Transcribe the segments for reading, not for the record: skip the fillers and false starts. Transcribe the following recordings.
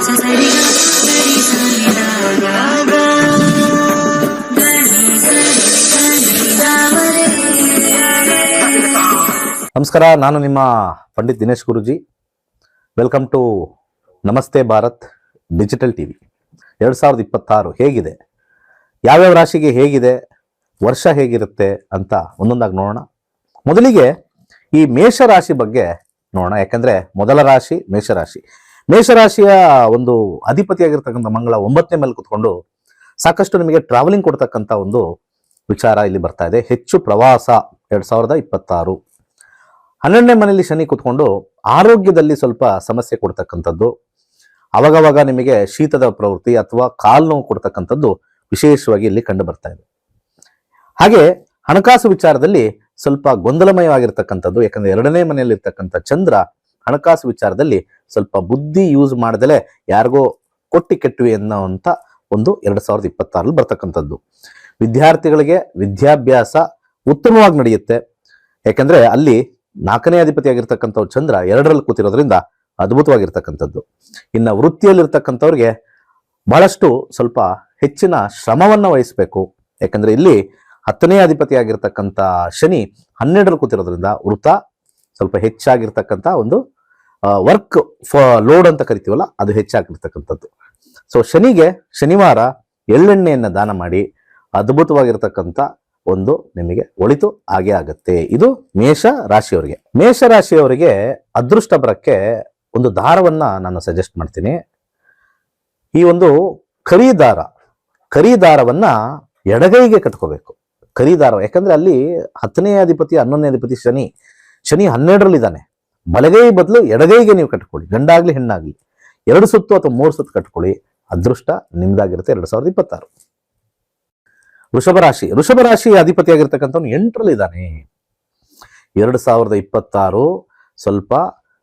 ನಮಸ್ಕಾರ, ನಾನು ನಿಮ್ಮ ಪಂಡಿತ್ ದಿನೇಶ್ ಗುರುಜಿ. ವೆಲ್ಕಮ್ ಟು ನಮಸ್ತೆ ಭಾರತ್ ಡಿಜಿಟಲ್ ಟಿವಿ. 2026 ಹೇಗಿದೆ, ಯಾವ್ಯಾವ ರಾಶಿಗೆ ಹೇಗಿದೆ, ವರ್ಷ ಹೇಗಿರುತ್ತೆ ಅಂತ ಒಂದೊಂದಾಗಿ ನೋಡೋಣ. ಮೊದಲಿಗೆ ಈ ಮೇಷರಾಶಿ ಬಗ್ಗೆ ನೋಡೋಣ. ಯಾಕಂದ್ರೆ ಮೊದಲ ರಾಶಿ ಮೇಷರಾಶಿ. ಮೇಷರಾಶಿಯ ಒಂದು ಅಧಿಪತಿಯಾಗಿರ್ತಕ್ಕಂಥ ಮಂಗಳ 9ನೇ ಮೇಲೆ ಕುತ್ಕೊಂಡು ಸಾಕಷ್ಟು ನಿಮಗೆ ಟ್ರಾವೆಲಿಂಗ್ ಕೊಡ್ತಕ್ಕಂಥ ಒಂದು ವಿಚಾರ ಇಲ್ಲಿ ಬರ್ತಾ ಇದೆ. ಹೆಚ್ಚು ಪ್ರವಾಸ 2026. 12ನೇ ಮನೆಯಲ್ಲಿ ಶನಿ ಕುತ್ಕೊಂಡು ಆರೋಗ್ಯದಲ್ಲಿ ಸ್ವಲ್ಪ ಸಮಸ್ಯೆ ಕೊಡ್ತಕ್ಕಂಥದ್ದು, ಅವಾಗವಾಗ ನಿಮಗೆ ಶೀತದ ಪ್ರವೃತ್ತಿ ಅಥವಾ ಕಾಲು ನೋವು ಕೊಡ್ತಕ್ಕಂಥದ್ದು ವಿಶೇಷವಾಗಿ ಇಲ್ಲಿ ಕಂಡು ಬರ್ತಾ ಇದೆ. ಹಾಗೆ ಹಣಕಾಸು ವಿಚಾರದಲ್ಲಿ ಸ್ವಲ್ಪ ಗೊಂದಲಮಯವಾಗಿರ್ತಕ್ಕಂಥದ್ದು. ಯಾಕಂದ್ರೆ 2ನೇ ಮನೆಯಲ್ಲಿ ಇರ್ತಕ್ಕಂಥ ಚಂದ್ರ ಹಣಕಾಸು ವಿಚಾರದಲ್ಲಿ ಸ್ವಲ್ಪ ಬುದ್ಧಿ ಯೂಸ್ ಮಾಡದಲೆ ಯಾರಿಗೋ ಕೊಟ್ಟಿ ಕೆಟ್ಟುವಿ ಅನ್ನೋಂಥ ಒಂದು 2026 ಬರ್ತಕ್ಕಂಥದ್ದು. ವಿದ್ಯಾರ್ಥಿಗಳಿಗೆ ವಿದ್ಯಾಭ್ಯಾಸ ಉತ್ತಮವಾಗಿ ನಡೆಯುತ್ತೆ. ಯಾಕಂದ್ರೆ ಅಲ್ಲಿ 4ನೇ ಅಧಿಪತಿಯಾಗಿರ್ತಕ್ಕಂಥ ಚಂದ್ರ 2ರಲ್ಲಿ ಕೂತಿರೋದ್ರಿಂದ ಅದ್ಭುತವಾಗಿರ್ತಕ್ಕಂಥದ್ದು. ಇನ್ನು ವೃತ್ತಿಯಲ್ಲಿರ್ತಕ್ಕಂಥವ್ರಿಗೆ ಬಹಳಷ್ಟು ಸ್ವಲ್ಪ ಹೆಚ್ಚಿನ ಶ್ರಮವನ್ನ ವಹಿಸಬೇಕು. ಯಾಕಂದ್ರೆ ಇಲ್ಲಿ 10ನೇ ಅಧಿಪತಿಯಾಗಿರ್ತಕ್ಕಂಥ ಶನಿ 12ರಲ್ಲಿ ಕೂತಿರೋದ್ರಿಂದ ವೃತ್ತ ಸ್ವಲ್ಪ ಹೆಚ್ಚಾಗಿರ್ತಕ್ಕಂಥ ಒಂದು ವರ್ಕ್ ಲೋಡ್ ಅಂತ ಕರಿತೀವಲ್ಲ, ಅದು ಹೆಚ್ಚಾಗಿರ್ತಕ್ಕಂಥದ್ದು. ಸೊ ಶನಿಗೆ ಶನಿವಾರ ಎಳ್ಳೆಣ್ಣೆಯನ್ನ ದಾನ ಮಾಡಿ ಅದ್ಭುತವಾಗಿರ್ತಕ್ಕಂಥ ಒಂದು ನಿಮಗೆ ಒಳಿತು ಆಗೇ ಆಗತ್ತೆ. ಇದು ಮೇಷ ರಾಶಿಯವರಿಗೆ. ಮೇಷ ರಾಶಿಯವರಿಗೆ ಅದೃಷ್ಟ ಬರಕ್ಕೆ ಒಂದು ದಾರವನ್ನ ನಾನು ಸಜೆಸ್ಟ್ ಮಾಡ್ತೀನಿ. ಈ ಒಂದು ಕರಿದಾರವನ್ನ ಎಡಗೈಗೆ ಕಟ್ಕೋಬೇಕು. ಕರಿದಾರ, ಯಾಕಂದ್ರೆ ಅಲ್ಲಿ 10ನೇ ಅಧಿಪತಿ 11ನೇ ಅಧಿಪತಿ ಶನಿ 12ರಲ್ಲಿ ಇದ್ದಾನೆ. ಬಲಗೈ ಬದಲು ಎಡಗೈಗೆ ನೀವು ಕಟ್ಕೊಳ್ಳಿ, ಗಂಡಾಗ್ಲಿ ಹೆಣ್ಣಾಗ್ಲಿ 2 ಸುತ್ತು ಅಥವಾ 3 ಸುತ್ತು ಕಟ್ಕೊಳ್ಳಿ. ಅದೃಷ್ಟ ನಿಮ್ದಾಗಿರುತ್ತೆ 2026. ವೃಷಭ ರಾಶಿ ಅಧಿಪತಿಯಾಗಿರ್ತಕ್ಕಂಥವ್ನು 8ರಲ್ಲಿ ಇದ್ದಾನೆ. 2026 ಸ್ವಲ್ಪ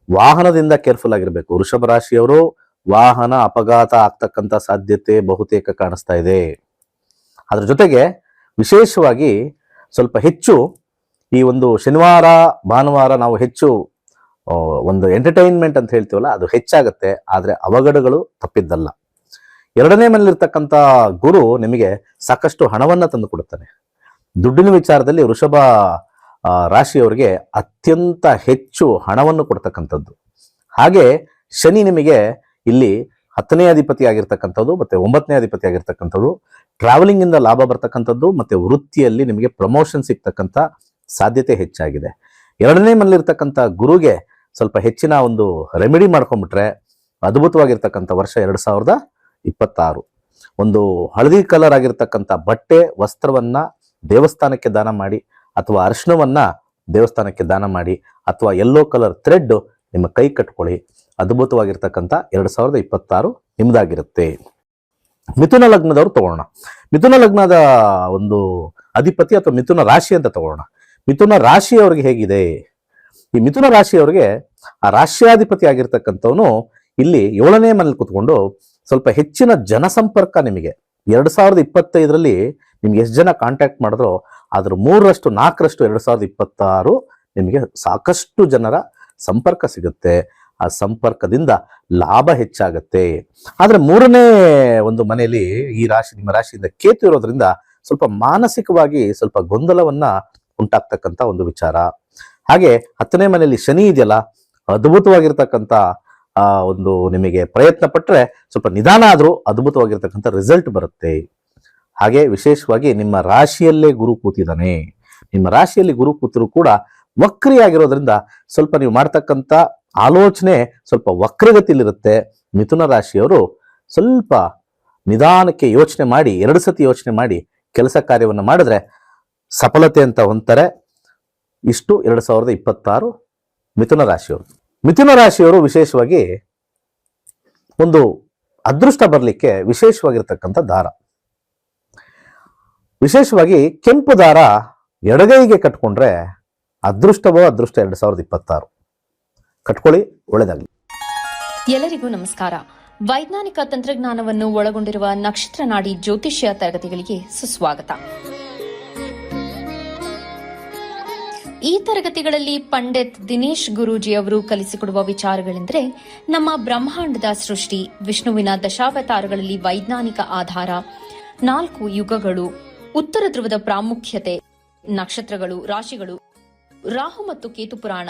ವಾಹನದಿಂದ ಕೇರ್ಫುಲ್ ಆಗಿರ್ಬೇಕು. ವೃಷಭ ರಾಶಿಯವರು ವಾಹನ ಅಪಘಾತ ಆಗ್ತಕ್ಕಂಥ ಸಾಧ್ಯತೆ ಬಹುತೇಕ ಕಾಣಿಸ್ತಾ ಇದೆ. ಅದ್ರ ಜೊತೆಗೆ ವಿಶೇಷವಾಗಿ ಸ್ವಲ್ಪ ಹೆಚ್ಚು ಈ ಒಂದು ಶನಿವಾರ ಭಾನುವಾರ ನಾವು ಹೆಚ್ಚು ಒಂದು ಎಂಟರ್ಟೈನ್ಮೆಂಟ್ ಅಂತ ಹೇಳ್ತೀವಲ್ಲ, ಅದು ಹೆಚ್ಚಾಗತ್ತೆ. ಆದ್ರೆ ಅವಘಡಗಳು ತಪ್ಪಿದ್ದಲ್ಲ. 2ನೇ ಮನೆಯಲ್ಲಿರ್ತಕ್ಕಂಥ ಗುರು ನಿಮಗೆ ಸಾಕಷ್ಟು ಹಣವನ್ನ ತಂದು ಕೊಡುತ್ತಾನೆ. ದುಡ್ಡಿನ ವಿಚಾರದಲ್ಲಿ ವೃಷಭ ರಾಶಿಯವರಿಗೆ ಅತ್ಯಂತ ಹೆಚ್ಚು ಹಣವನ್ನು ಕೊಡ್ತಕ್ಕಂಥದ್ದು. ಹಾಗೆ ಶನಿ ನಿಮಗೆ ಇಲ್ಲಿ 10ನೇ ಅಧಿಪತಿ ಆಗಿರ್ತಕ್ಕಂಥದ್ದು ಮತ್ತೆ 9ನೇ ಅಧಿಪತಿ ಆಗಿರ್ತಕ್ಕಂಥದ್ದು. ಟ್ರಾವೆಲಿಂಗ್ ಇಂದ ಲಾಭ ಬರ್ತಕ್ಕಂಥದ್ದು ಮತ್ತೆ ವೃತ್ತಿಯಲ್ಲಿ ನಿಮಗೆ ಪ್ರಮೋಷನ್ ಸಿಗ್ತಕ್ಕಂಥ ಸಾಧ್ಯತೆ ಹೆಚ್ಚಾಗಿದೆ. 2ನೇ ಮನೆಯಲ್ಲಿರ್ತಕ್ಕಂಥ ಗುರುಗೆ ಸ್ವಲ್ಪ ಹೆಚ್ಚಿನ ಒಂದು ರೆಮಿಡಿ ಮಾಡ್ಕೊಂಡ್ಬಿಟ್ರೆ ಅದ್ಭುತವಾಗಿರ್ತಕ್ಕಂಥ ವರ್ಷ 2026. ಒಂದು ಹಳದಿ ಕಲರ್ ಆಗಿರ್ತಕ್ಕಂಥ ಬಟ್ಟೆ ವಸ್ತ್ರವನ್ನ ದೇವಸ್ಥಾನಕ್ಕೆ ದಾನ ಮಾಡಿ, ಅಥವಾ ಅರಿಶಿಣವನ್ನ ದೇವಸ್ಥಾನಕ್ಕೆ ದಾನ ಮಾಡಿ, ಅಥವಾ ಯೆಲ್ಲೋ ಕಲರ್ ಥ್ರೆಡ್ ನಿಮ್ಮ ಕೈ ಕಟ್ಕೊಳ್ಳಿ. ಅದ್ಭುತವಾಗಿರ್ತಕ್ಕಂಥ 2026 ನಿಮ್ದಾಗಿರುತ್ತೆ. ಮಿಥುನ ಲಗ್ನದವ್ರು ತಗೊಳ್ಳೋಣ. ಮಿಥುನ ಲಗ್ನದ ಒಂದು ಅಧಿಪತಿ ಅಥವಾ ಮಿಥುನ ರಾಶಿ ಅಂತ ತಗೊಳ್ಳೋಣ. ಮಿಥುನ ರಾಶಿಯವರಿಗೆ ಹೇಗಿದೆ? ಈ ಮಿಥುನ ರಾಶಿಯವರಿಗೆ ಆ ರಾಶ್ಯಾಧಿಪತಿ ಆಗಿರ್ತಕ್ಕಂಥವನು ಇಲ್ಲಿ 7ನೇ ಮನೇಲಿ ಕುತ್ಕೊಂಡು ಸ್ವಲ್ಪ ಹೆಚ್ಚಿನ ಜನಸಂಪರ್ಕ ನಿಮಗೆ 2025ರಲ್ಲಿ ನಿಮ್ಗೆ ಎಷ್ಟು ಜನ ಕಾಂಟ್ಯಾಕ್ಟ್ ಮಾಡಿದ್ರೋ ಅದ್ರ 3ರಷ್ಟು 4ರಷ್ಟು 2026 ನಿಮಗೆ ಸಾಕಷ್ಟು ಜನರ ಸಂಪರ್ಕ ಸಿಗುತ್ತೆ. ಆ ಸಂಪರ್ಕದಿಂದ ಲಾಭ ಹೆಚ್ಚಾಗತ್ತೆ. ಆದ್ರೆ 3ನೇ ಒಂದು ಮನೆಯಲ್ಲಿ ಈ ರಾಶಿ ನಿಮ್ಮ ರಾಶಿಯಿಂದ ಕೇತು ಇರೋದ್ರಿಂದ ಸ್ವಲ್ಪ ಮಾನಸಿಕವಾಗಿ ಸ್ವಲ್ಪ ಗೊಂದಲವನ್ನ ಉಂಟಾಗ್ತಕ್ಕಂಥ ಒಂದು ವಿಚಾರ. ಹಾಗೆ 10ನೇ ಮನೆಯಲ್ಲಿ ಶನಿ ಇದೆಯಲ್ಲ, ಅದ್ಭುತವಾಗಿರ್ತಕ್ಕಂಥ ಒಂದು ನಿಮಗೆ ಪ್ರಯತ್ನ ಪಟ್ಟರೆ ಸ್ವಲ್ಪ ನಿಧಾನ ಆದ್ರೂ ಅದ್ಭುತವಾಗಿರ್ತಕ್ಕಂಥ ರಿಸಲ್ಟ್ ಬರುತ್ತೆ. ಹಾಗೆ ವಿಶೇಷವಾಗಿ ನಿಮ್ಮ ರಾಶಿಯಲ್ಲೇ ಗುರು ಕೂತಿದ್ದಾನೆ. ನಿಮ್ಮ ರಾಶಿಯಲ್ಲಿ ಗುರು ಕೂತರು ಕೂಡ ವಕ್ರಿಯಾಗಿರೋದ್ರಿಂದ ಸ್ವಲ್ಪ ನೀವು ಮಾಡ್ತಕ್ಕಂಥ ಆಲೋಚನೆ ಸ್ವಲ್ಪ ವಕ್ರಗತಿಲಿರುತ್ತೆ. ಮಿಥುನ ರಾಶಿಯವರು ಸ್ವಲ್ಪ ನಿಧಾನಕ್ಕೆ ಯೋಚನೆ ಮಾಡಿ 2 ಸತಿ ಯೋಚನೆ ಮಾಡಿ ಕೆಲಸ ಕಾರ್ಯವನ್ನು ಮಾಡಿದ್ರೆ ಸಫಲತೆ ಅಂತ ಹೊಂತಾರೆ. ಇಷ್ಟು 2026 ಮಿಥುನ ರಾಶಿಯವರು. ಮಿಥುನ ರಾಶಿಯವರು ವಿಶೇಷವಾಗಿ ಒಂದು ಅದೃಷ್ಟ ಬರಲಿಕ್ಕೆ ವಿಶೇಷವಾಗಿರ್ತಕ್ಕಂಥ ದಾರ, ವಿಶೇಷವಾಗಿ ಕೆಂಪು ದಾರ ಎಡಗೈಗೆ ಕಟ್ಕೊಂಡ್ರೆ ಅದೃಷ್ಟವೋ ಅದೃಷ್ಟ 2026. ಕಟ್ಕೊಳ್ಳಿ, ಒಳ್ಳೆದಾಗಲಿ. ಎಲ್ಲರಿಗೂ ನಮಸ್ಕಾರ. ವೈಜ್ಞಾನಿಕ ತಂತ್ರಜ್ಞಾನವನ್ನು ಒಳಗೊಂಡಿರುವ ನಕ್ಷತ್ರ ನಾಡಿ ಜ್ಯೋತಿಷ್ಯ ತರಗತಿಗಳಿಗೆ ಸುಸ್ವಾಗತ. ಈ ತರಗತಿಗಳಲ್ಲಿ ಪಂಡಿತ್ ದಿನೇಶ್ ಗುರೂಜಿ ಅವರು ಕಲಿಸಿಕೊಡುವ ವಿಚಾರಗಳೆಂದರೆ ನಮ್ಮ ಬ್ರಹ್ಮಾಂಡದ ಸೃಷ್ಟಿ, ವಿಷ್ಣುವಿನ ದಶಾವತಾರಗಳಲ್ಲಿ ವೈಜ್ಞಾನಿಕ ಆಧಾರ, 4 ಯುಗಗಳು, ಉತ್ತರ ಧ್ರುವದ ಪ್ರಾಮುಖ್ಯತೆ, ನಕ್ಷತ್ರಗಳು, ರಾಶಿಗಳು, ರಾಹು ಮತ್ತು ಕೇತು ಪುರಾಣ,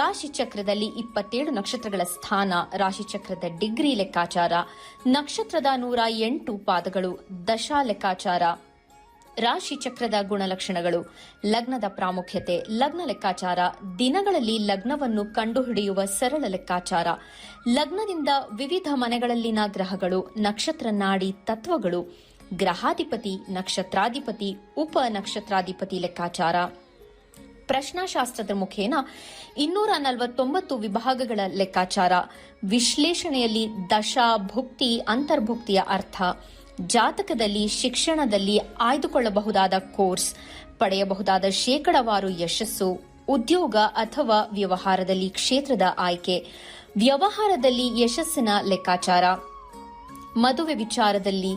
ರಾಶಿ ಚಕ್ರದಲ್ಲಿ 27 ನಕ್ಷತ್ರಗಳ ಸ್ಥಾನ, ರಾಶಿ ಚಕ್ರದ ಡಿಗ್ರಿ ಲೆಕ್ಕಾಚಾರ, ನಕ್ಷತ್ರದ 108 ಪಾದಗಳು, ದಶಾ ಲೆಕ್ಕಾಚಾರ, ರಾಶಿ ಚಕ್ರದ ಗುಣಲಕ್ಷಣಗಳು, ಲಗ್ನದ ಪ್ರಾಮುಖ್ಯತೆ, ಲಗ್ನ ಲೆಕ್ಕಾಚಾರ, ದಿನಗಳಲ್ಲಿ ಲಗ್ನವನ್ನು ಕಂಡುಹಿಡಿಯುವ ಸರಳ ಲೆಕ್ಕಾಚಾರ, ಲಗ್ನದಿಂದ ವಿವಿಧ ಮನೆಗಳಲ್ಲಿನ ಗ್ರಹಗಳು, ನಕ್ಷತ್ರ ನಾಡಿ ತತ್ವಗಳು, ಗ್ರಹಾಧಿಪತಿ, ನಕ್ಷತ್ರಾಧಿಪತಿ, ಉಪ ನಕ್ಷತ್ರಾಧಿಪತಿ ಲೆಕ್ಕಾಚಾರ, ಪ್ರಶ್ನಾಶಾಸ್ತ್ರದ ಮುಖೇನ 249 ವಿಭಾಗಗಳ ಲೆಕ್ಕಾಚಾರ, ವಿಶ್ಲೇಷಣೆಯಲ್ಲಿ ದಶಾ, ಭುಕ್ತಿ, ಅಂತರ್ಭುಕ್ತಿಯ ಅರ್ಥ, ಜಾತಕದಲ್ಲಿ, ಶಿಕ್ಷಣದಲ್ಲಿ ಆಯ್ದುಕೊಳ್ಳಬಹುದಾದ ಕೋರ್ಸ್, ಪಡೆಯಬಹುದಾದ ಶೇಕಡವಾರು ಯಶಸ್ಸು, ಉದ್ಯೋಗ ಅಥವಾ ವ್ಯವಹಾರದಲ್ಲಿ ಕ್ಷೇತ್ರದ ಆಯ್ಕೆ, ವ್ಯವಹಾರದಲ್ಲಿ ಯಶಸ್ಸಿನ ಲೆಕ್ಕಾಚಾರ, ಮದುವೆ ವಿಚಾರದಲ್ಲಿ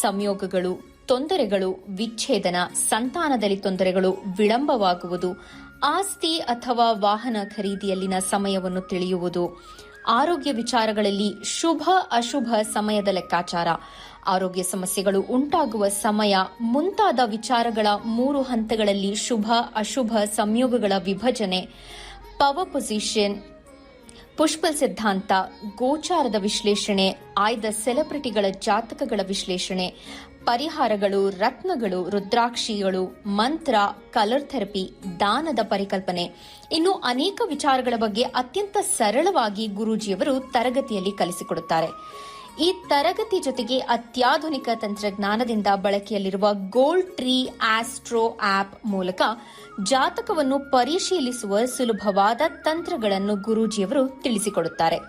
ಸಂಯೋಗಗಳು, ತೊಂದರೆಗಳು, ವಿಚ್ಛೇದನ, ಸಂತಾನದಲ್ಲಿ ತೊಂದರೆಗಳು, ವಿಳಂಬವಾಗುವುದು, ಆಸ್ತಿ ಅಥವಾ ವಾಹನ ಖರೀದಿಯಲ್ಲಿನ ಸಮಯವನ್ನು ತಿಳಿಯುವುದು, ಆರೋಗ್ಯ ವಿಚಾರಗಳಲ್ಲಿ ಶುಭ ಅಶುಭ ಸಮಯದ ಲೆಕ್ಕಾಚಾರ, ಆರೋಗ್ಯ ಸಮಸ್ಯೆಗಳು ಉಂಟಾಗುವ ಸಮಯ ಮುಂತಾದ ವಿಚಾರಗಳ 3 ಹಂತಗಳಲ್ಲಿ ಶುಭ ಅಶುಭ ಸಂಯೋಗಗಳ ವಿಭಜನೆ, ಪವರ್ ಪೊಸಿಷನ್, ಪುಷ್ಪಲ್ ಸಿದ್ಧಾಂತ, ಗೋಚಾರದ ವಿಶ್ಲೇಷಣೆ, ಆಯ್ದ ಸೆಲೆಬ್ರಿಟಿಗಳ ಜಾತಕಗಳ ವಿಶ್ಲೇಷಣೆ, ಪರಿಹಾರಗಳು, ರತ್ನಗಳು, ರುದ್ರಾಕ್ಷಿಗಳು, ಮಂತ್ರ, ಕಲರ್ ಥೆರಪಿ, ದಾನದ ಪರಿಕಲ್ಪನೆ, ಇನ್ನು ಅನೇಕ ವಿಚಾರಗಳ ಬಗ್ಗೆ ಅತ್ಯಂತ ಸರಳವಾಗಿ ಗುರೂಜಿಯವರು ತರಗತಿಯಲ್ಲಿ ಕಲಿಸಿಕೊಡುತ್ತಾರೆ. ಈ ತರಗತಿ ಜೊತೆಗೆ ಅತ್ಯಾಧುನಿಕ ತಂತ್ರಜ್ಞಾನದಿಂದ ಬಳಕೆಯಲ್ಲಿರುವ ಗೋಲ್ಡ್ ಟ್ರೀ ಆಸ್ಟ್ರೋ ಆಪ್ ಮೂಲಕ ಜಾತಕವನ್ನು ಪರಿಶೀಲಿಸುವ ಸುಲಭವಾದ ತಂತ್ರಗಳನ್ನು ಗುರೂಜಿಯವರು ತಿಳಿಸಿಕೊಡುತ್ತಾರೆ.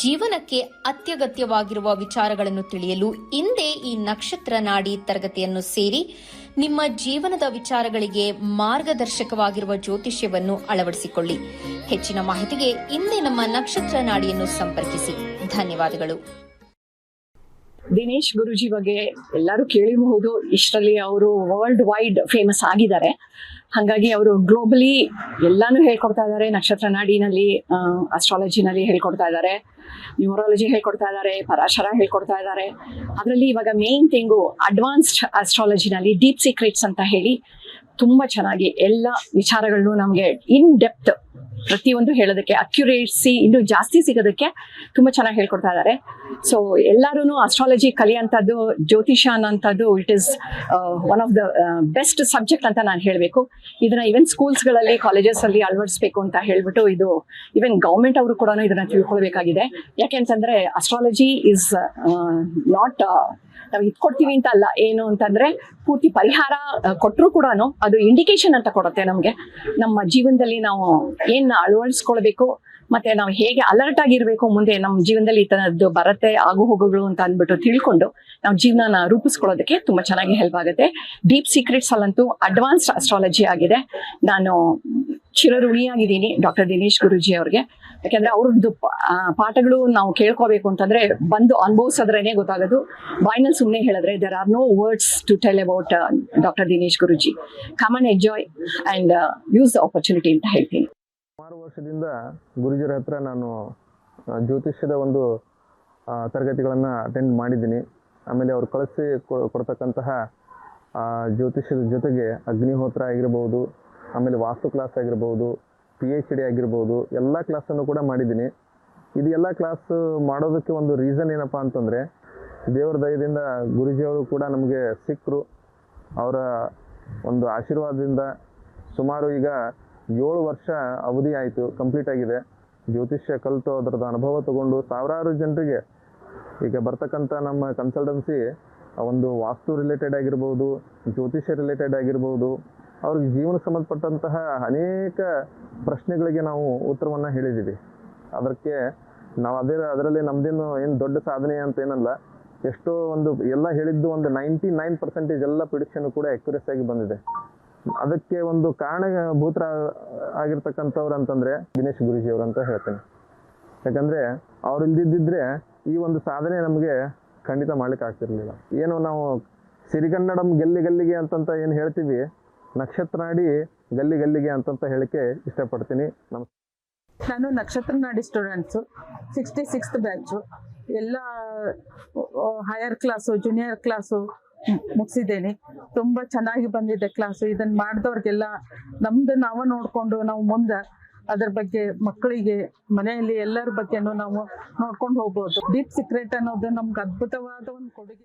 ಜೀವನಕ್ಕೆ ಅತ್ಯಗತ್ಯವಾಗಿರುವ ವಿಚಾರಗಳನ್ನು ತಿಳಿಯಲು ಇಂದೇ ಈ ನಕ್ಷತ್ರ ನಾಡಿ ತರಗತಿಯನ್ನು ಸೇರಿ ನಿಮ್ಮ ಜೀವನದ ವಿಚಾರಗಳಿಗೆ ಮಾರ್ಗದರ್ಶಕವಾಗಿರುವ ಜ್ಯೋತಿಷ್ಯವನ್ನು ಅಳವಡಿಸಿಕೊಳ್ಳಿ. ಹೆಚ್ಚಿನ ಮಾಹಿತಿಗೆ ಇಂದೇ ನಮ್ಮ ನಕ್ಷತ್ರ ನಾಡಿಯನ್ನು ಸಂಪರ್ಕಿಸಿ. ಧನ್ಯವಾದಗಳು. ದಿನೇಶ್ ಗುರೂಜಿ ಬಗ್ಗೆ ಎಲ್ಲರೂ ಕೇಳಿರಬಹುದು. ಇಷ್ಟರಲ್ಲಿ ಅವರು ವರ್ಲ್ಡ್ ವೈಡ್ ಫೇಮಸ್ ಆಗಿದ್ದಾರೆ. ಹಾಗಾಗಿ ಅವರು ಗ್ಲೋಬಲಿ ಎಲ್ಲಾನು ಹೇಳ್ಕೊಡ್ತಾ ಇದ್ದಾರೆ. ನಕ್ಷತ್ರ ನಾಡಿನಲ್ಲಿ, ಅಸ್ಟ್ರಾಲಜಿನಲ್ಲಿ ಹೇಳ್ಕೊಡ್ತಾ ಇದ್ದಾರೆ, ನ್ಯೂಮರಾಲಜಿ ಹೇಳ್ಕೊಡ್ತಾ ಇದ್ದಾರೆ, ಪರಾಶರ ಹೇಳ್ಕೊಡ್ತಾ ಇದ್ದಾರೆ. ಅದರಲ್ಲಿ ಇವಾಗ ಮೇನ್ ಥಿಂಗು ಅಡ್ವಾನ್ಸ್ಡ್ ಅಸ್ಟ್ರಾಲಜಿನಲ್ಲಿ ಡೀಪ್ ಸೀಕ್ರೆಟ್ಸ್ ಅಂತ ಹೇಳಿ ತುಂಬಾ ಚೆನ್ನಾಗಿ ಎಲ್ಲ ವಿಚಾರಗಳನ್ನು ನಮಗೆ ಇನ್ ಡೆಪ್ತ್ ಪ್ರತಿಯೊಂದು ಹೇಳೋದಕ್ಕೆ, ಅಕ್ಯುರೇಸಿ ಇನ್ನೂ ಜಾಸ್ತಿ ಸಿಗೋದಕ್ಕೆ ತುಂಬ ಚೆನ್ನಾಗಿ ಹೇಳ್ಕೊಡ್ತಾ ಇದ್ದಾರೆ. ಸೊ ಎಲ್ಲರೂ ಅಸ್ಟ್ರಾಲಜಿ ಕಲಿಯುವಂಥದ್ದು, ಜ್ಯೋತಿಷ ಅನ್ನೋಂಥದ್ದು it is one of the best subject ಅಂತ ನಾನು ಹೇಳಬೇಕು. ಇದನ್ನ ಈವನ್ ಸ್ಕೂಲ್ಸ್ಗಳಲ್ಲಿ, ಕಾಲೇಜಸ್ಸಲ್ಲಿ ಅಳವಡಿಸ್ಬೇಕು ಅಂತ ಹೇಳ್ಬಿಟ್ಟು ಇದು ಈವನ್ ಗೌರ್ಮೆಂಟ್ ಅವರು ಕೂಡ ಇದನ್ನ ತಿಳ್ಕೊಳ್ಬೇಕಾಗಿದೆ. ಯಾಕೆಂತಂದ್ರೆ ಅಸ್ಟ್ರಾಲಜಿ ಇಸ್ ನಾಟ್ ನಾವು ಇಟ್ಕೊಡ್ತೀವಿ ಅಂತ ಅಲ್ಲ. ಏನು ಅಂತಂದ್ರೆ ಪೂರ್ತಿ ಪರಿಹಾರ ಕೊಟ್ಟರು ಕೂಡ ಅದು ಇಂಡಿಕೇಶನ್ ಅಂತ ಕೊಡುತ್ತೆ ನಮಗೆ, ನಮ್ಮ ಜೀವನದಲ್ಲಿ ನಾವು ಏನ್ ಅಳವಡಿಸ್ಕೊಳ್ಬೇಕು ಮತ್ತೆ ನಾವು ಹೇಗೆ ಅಲರ್ಟ್ ಆಗಿರ್ಬೇಕು, ಮುಂದೆ ನಮ್ಮ ಜೀವನದಲ್ಲಿ ಈ ತರದ್ದು ಬರುತ್ತೆ ಆಗು ಹೋಗುಗಳು ಅಂತ ಅಂದ್ಬಿಟ್ಟು ತಿಳ್ಕೊಂಡು ನಾವು ಜೀವನನ ರೂಪಿಸ್ಕೊಳ್ಳೋದಕ್ಕೆ ತುಂಬಾ ಚೆನ್ನಾಗಿ ಹೆಲ್ಪ್ ಆಗುತ್ತೆ. ಡೀಪ್ ಸೀಕ್ರೆಟ್ಸ್ ಅಲ್ಲಂತೂ ಅಡ್ವಾನ್ಸ್ಡ್ ಅಸ್ಟ್ರಾಲಜಿ ಆಗಿದೆ. ನಾನು ಚಿರಋಣಿಯಾಗಿದ್ದೀನಿ ಡಾಕ್ಟರ್ ದಿನೇಶ್ ಗುರೂಜಿ ಅವ್ರಿಗೆ. ಯಾಕೆಂದ್ರೆ ಅವ್ರದ್ದು ಪಾಠಗಳು ನಾವು ಕೇಳ್ಕೋಬೇಕು ಅಂತಂದ್ರೆ ಬಂದು ಅನುಭವಿಸಿದ್ರೇನೆ ಗೊತ್ತಾಗೋದು. ಬಾಯ್ನಲ್ಲಿ ಸುಮ್ಮನೆ ಹೇಳಿದ್ರೆ there are no words to tell about doctor Dinesh Guruji. Come and enjoy and use the opportunity ಅಂತ ಹೇಳ್ತೀನಿ. ಸುಮಾರು ವರ್ಷದಿಂದ ಗುರುಜಿರ ಹತ್ರ ನಾನು ಜ್ಯೋತಿಷ್ಯದ ಒಂದು ತರಗತಿಗಳನ್ನು ಅಟೆಂಡ್ ಮಾಡಿದ್ದೀನಿ. ಆಮೇಲೆ ಅವ್ರು ಕಳಿಸಿ ಕೊಡ್ತಕ್ಕಂತಹ ಜ್ಯೋತಿಷ್ಯದ ಜೊತೆಗೆ ಅಗ್ನಿಹೋತ್ರ ಆಗಿರ್ಬೋದು, ಆಮೇಲೆ ವಾಸ್ತು ಕ್ಲಾಸ್ ಆಗಿರ್ಬೋದು, PhD ಆಗಿರ್ಬೋದು, ಎಲ್ಲ ಕ್ಲಾಸನ್ನು ಕೂಡ ಮಾಡಿದ್ದೀನಿ. ಇದು ಎಲ್ಲ ಕ್ಲಾಸ್ ಮಾಡೋದಕ್ಕೆ ಒಂದು ರೀಸನ್ ಏನಪ್ಪ ಅಂತಂದರೆ, ದೇವರ ದಯದಿಂದ ಗುರುಜಿಯವರು ಕೂಡ ನಮಗೆ ಸಿಕ್ಕರು. ಅವರ ಒಂದು ಆಶೀರ್ವಾದದಿಂದ ಸುಮಾರು ಈಗ 7 ವರ್ಷ ಅವಧಿ ಆಯಿತು, ಕಂಪ್ಲೀಟ್ ಆಗಿದೆ. ಜ್ಯೋತಿಷ್ಯ ಕಲಿತು ಅದರದ್ದು ಅನುಭವ ತಗೊಂಡು ಸಾವಿರಾರು ಜನರಿಗೆ ಈಗ ಬರ್ತಕ್ಕಂಥ ನಮ್ಮ ಕನ್ಸಲ್ಟೆನ್ಸಿ ಒಂದು ವಾಸ್ತು ರಿಲೇಟೆಡ್ ಆಗಿರ್ಬೋದು, ಜ್ಯೋತಿಷ್ಯ ರಿಲೇಟೆಡ್ ಆಗಿರ್ಬೋದು, ಅವ್ರಿಗೆ ಜೀವನ ಸಂಬಂಧಪಟ್ಟಂತಹ ಅನೇಕ ಪ್ರಶ್ನೆಗಳಿಗೆ ನಾವು ಉತ್ತರವನ್ನು ಹೇಳಿದ್ದೀವಿ. ಅದಕ್ಕೆ ನಾವು ಅದರಲ್ಲಿ ನಮ್ಮದೇನು ಏನು ದೊಡ್ಡ ಸಾಧನೆ ಅಂತ ಏನಲ್ಲ, ಎಷ್ಟೋ ಒಂದು ಎಲ್ಲ ಹೇಳಿದ್ದು ಒಂದು 99% ಎಲ್ಲ ಪ್ರಿಡಿಕ್ಷನ್ ಕೂಡ ಅಕ್ಯುರೇಸ್ ಆಗಿ ಬಂದಿದೆ. ಅದಕ್ಕೆ ಒಂದು ಕಾರಣಭೂತರ ಆಗಿರ್ತಕ್ಕಂಥವ್ರು ಅಂತಂದರೆ ದಿನೇಶ್ ಗುರೂಜಿ ಅವರು ಅಂತ ಹೇಳ್ತೇನೆ. ಯಾಕಂದರೆ ಅವ್ರು ಇಲ್ದಿದ್ದಿದ್ರೆ ಈ ಒಂದು ಸಾಧನೆ ನಮಗೆ ಖಂಡಿತ ಮಾಡ್ಲಿಕ್ಕೆ ಆಗ್ತಿರ್ಲಿಲ್ಲ. ಏನು ನಾವು ಸಿರಿಗನ್ನಡಂ ಗೆಲ್ಲಿಗೆ ಅಂತಂತ ಏನು ಹೇಳ್ತೀವಿ, ನಕ್ಷತ್ರ ನಾಡಿ ಗಲ್ಲಿ ಗಲ್ಲಿಗೆ ಅಂತಂತ ಹೇಳಿಕೆ ಇಷ್ಟಪಡ್ತೀನಿ. ನಮಸ್ಕಾರ. ನಾನು ನಕ್ಷತ್ರ ನಾಡಿ ಸ್ಟೂಡೆಂಟ್ಸು, 66th ಬ್ಯಾಚು. ಎಲ್ಲ ಹೈಯರ್ ಕ್ಲಾಸು, ಜೂನಿಯರ್ ಕ್ಲಾಸು ಮುಗಿಸಿದ್ದೇನೆ. ತುಂಬ ಚೆನ್ನಾಗಿ ಬಂದಿದೆ ಕ್ಲಾಸು. ಇದನ್ನು ಮಾಡಿದವ್ರಿಗೆಲ್ಲ ನಮ್ದು ನಾವು ನೋಡಿಕೊಂಡು ನಾವು ಮುಂದೆ ಅದರ ಬಗ್ಗೆ ಮಕ್ಕಳಿಗೆ ಮನೆಯಲ್ಲಿ ಎಲ್ಲರ ಬಗ್ಗೆನೂ ನಾವು ನೋಡ್ಕೊಂಡು ಹೋಗ್ಬೋದು. ಡೀಪ್ ಸೀಕ್ರೆಟ್ ಅನ್ನೋದು ನಮ್ಗೆ ಅದ್ಭುತವಾದ ಒಂದು ಕೊಡುಗೆ.